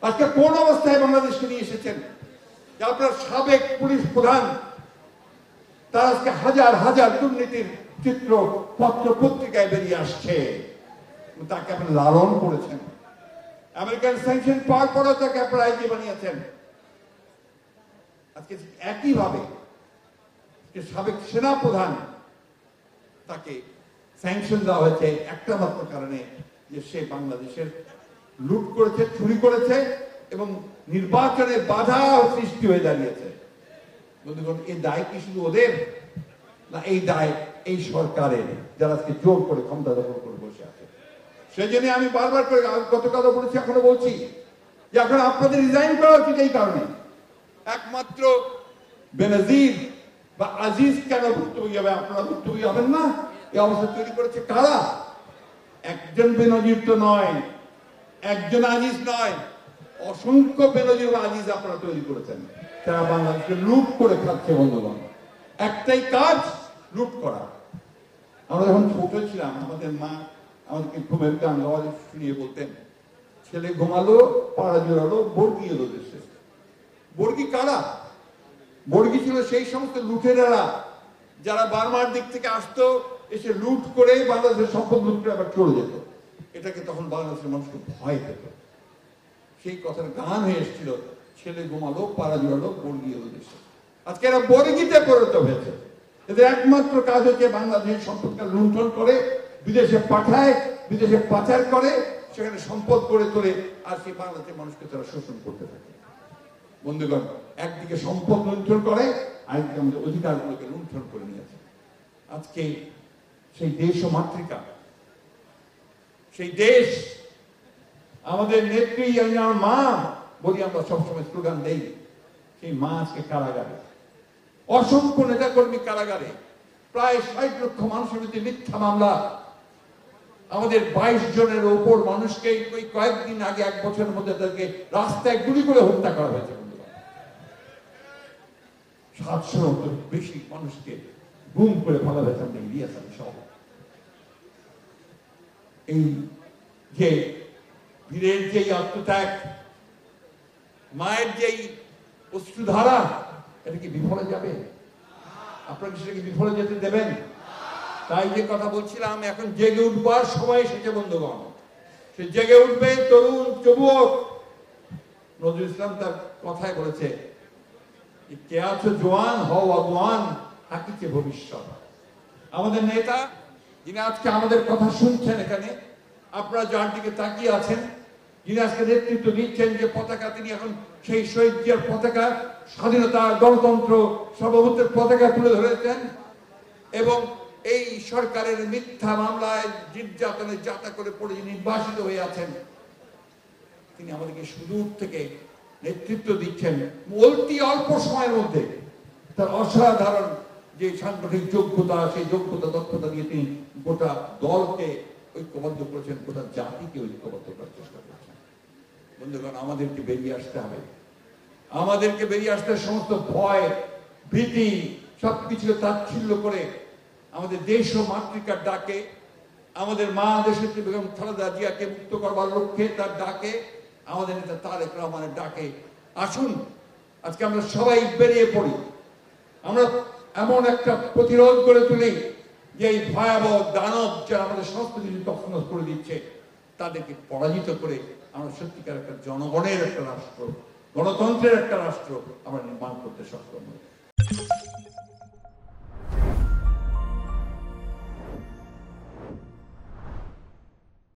আজকে কোন অবস্থায় বাংলাদেশকে নিয়ে এসেছেন যে আপনার সাবেক পুলিশ প্রধান তার আজকে হাজার হাজার দুর্নীতির চিত্র পত্র পত্রিকায় বেরিয়ে আসছে, তাকে আপনি লালন করেছেন, আমেরিকান স্যাংশন পাওয়ার পরেও তাকে আপনারা আইজি বানিয়েছেন। আজকে একইভাবে সাবেক সেনা প্রধান তাকে স্যাংশন দেওয়া হয়েছে একটা মাত্র কারণে যে সে বাংলাদেশের লুট করেছে, চুরি করেছে এবং নির্বাচনে বাধা সৃষ্টি হয়ে দাঁড়িয়েছে। বন্ধুগণ, এই দায় কি শুধু ওদের, না এই দায় এই সরকারের, যারা আজকে জোর করে ক্ষমতা দখল করে বসে আছে? সেই জন্য আমি বারবার করে গতকালও বলেছি, এখনো বলছি যে এখন আপনাদের রিজাইন করা উচিত এই কারণে। একমাত্র বেনজির বা আজিজ কেন ভুক্তভোগী হবে? আপনারা ভুক্তভোগী হবেন না? এই অবস্থা তৈরি করেছে কারা? একজন বেনজির তো নয়, একজন আজিজ নয়, অসংখ্য বেনজির আজিজ আপনারা তৈরি করেছেন, তারা বাংলাদেশকে লুট করে খাচ্ছে। বন্ধুগণ, একটাই কাজ, লুট করা। আমরা যখন ছোট ছিলাম আমাদের মা আমাদেরকে ঘুমের গান গাওয়া শুনিয়ে বলতেন, ছেলে ঘুমালো, পাড়া জোড়ালো, বর্গি এলো দেশে। বর্গি কারা? বর্গি ছিল সেই সমস্ত লুটেরারা যারা বার্মার দিক থেকে আসতো, এসে লুট করে বাংলাদেশের সম্পদ লুট করে আবার চলে যেত। এটাকে তখন বাংলাদেশের মানুষকে ভয় পেত। সেই কথার গান হয়ে এসেছিল, ছেলে ঘুমালো, পাড়া জোড়ালো, বর্গি এলো দেশে। আজকে এরা বর্গিতে পরিণত হয়েছে। এদের একমাত্র কাজ হচ্ছে বাংলাদেশের সম্পদকে লুণ্ঠন করে বিদেশে পাঠায়, বিদেশে পাচার করে, সেখানে সম্পদ করে তোলে, আর সেই বাংলাদেশের মানুষকে তারা শোষণ করতে থাকে। বন্ধুগণ, একদিকে সম্পদ লুণ্ঠন করে, আরেকদিকে আমাদের অধিকারগুলোকে লুণ্ঠন করে নিয়েছে। আজকে সেই দেশ ও মাতৃকা, সেই দেশ, আমাদের নেত্রী, আমার মা বলি আমরা সবসময় স্লোগান দেই, সেই মা আজকে কারাগারে, অসংখ্য নেতাকর্মী কারাগারে, প্রায় 60 লক্ষ মানুষের বিরুদ্ধে মিথ্যা মামলা। আমাদের 22 জনের উপর মানুষকে ওই কয়েকদিন আগে, এক বছরের মধ্যে তাদেরকে রাস্তায় গুলি করে হত্যা করা হয়েছে। 700 বেশি মানুষকে গুম করে ফেলা হয়েছে আমাদের ইলিয়াস আলী সহ। এই যে বীরের যেই আত্মত্যাগ, মায়ের যেই অশ্রুধারা, এটা কি বিফলে যাবে? আপনারা সেটাকে বিফলে যেতে দেবেন? তাই যে কথা বলছিলাম, এখন জেগে উঠবার সময় এসেছে বন্ধুগণ। সে জেগে উঠবে তরুণ যুবক। নজরুল ইসলাম তার কথায় বলেছে, কে আছো জোয়ান, হও আগুয়ান, থাকিছে ভবিষ্যৎ। আমাদের নেতা, যিনি আজকে আমাদের কথা শুনছেন এখানে, আপনারা যার দিকে তাকিয়ে আছেন, যিনি আজকে নেতৃত্ব দিচ্ছেন, যে পতাকা তিনি এখন সেই শহীদ জিয়ার পতাকা, স্বাধীনতা, গণতন্ত্র, সার্বভৌমত্বের পতাকা তুলে ধরেছেন এবং এই সরকারের মিথ্যা মামলায় নির্যাতনে যাতা করে পড়ে নির্বাসিত হয়ে আছেন, তিনি আমাদেরকে সুদূর থেকে নেতৃত্ব দিচ্ছেন। অতি অল্প সময়ের মধ্যে তার অসাধারণ যে সাংগঠনিক যোগ্যতা, সেই যোগ্যতা দক্ষতা দিয়ে তিনি গোটা দলকে ঐক্যবদ্ধ করেছেন, গোটা জাতিকে ঐক্যবদ্ধ করার চেষ্টা করছেন। বন্ধুগণ, আমাদেরকে বেরিয়ে আসতে হবে, আমাদেরকে বেরিয়ে আসতে সমস্ত ভয়, ভীতি সবকিছু তাচ্ছিল্য করে আমাদের দেশ ও মাতৃকার ডাকে, আমাদের মা দেশনেত্রী বেগম খালেদা জিয়াকে মুক্ত করবার লক্ষ্যে তার ডাকে, আমাদের নেতা তারেক রহমানের ডাকে আসুন আজকে আমরা সবাই বেরিয়ে পড়ি। আমরা এমন একটা প্রতিরোধ করে তুলি যে এই ভয়াবহ দানব যারা আমাদের সংস্কৃতি তছনছ করে দিচ্ছে, তাদেরকে পরাজিত করে আমরা সত্যিকার একটা জনগণের একটা রাষ্ট্র, গণতন্ত্রের একটা রাষ্ট্র আমরা নির্মাণ করতে সক্ষম হই।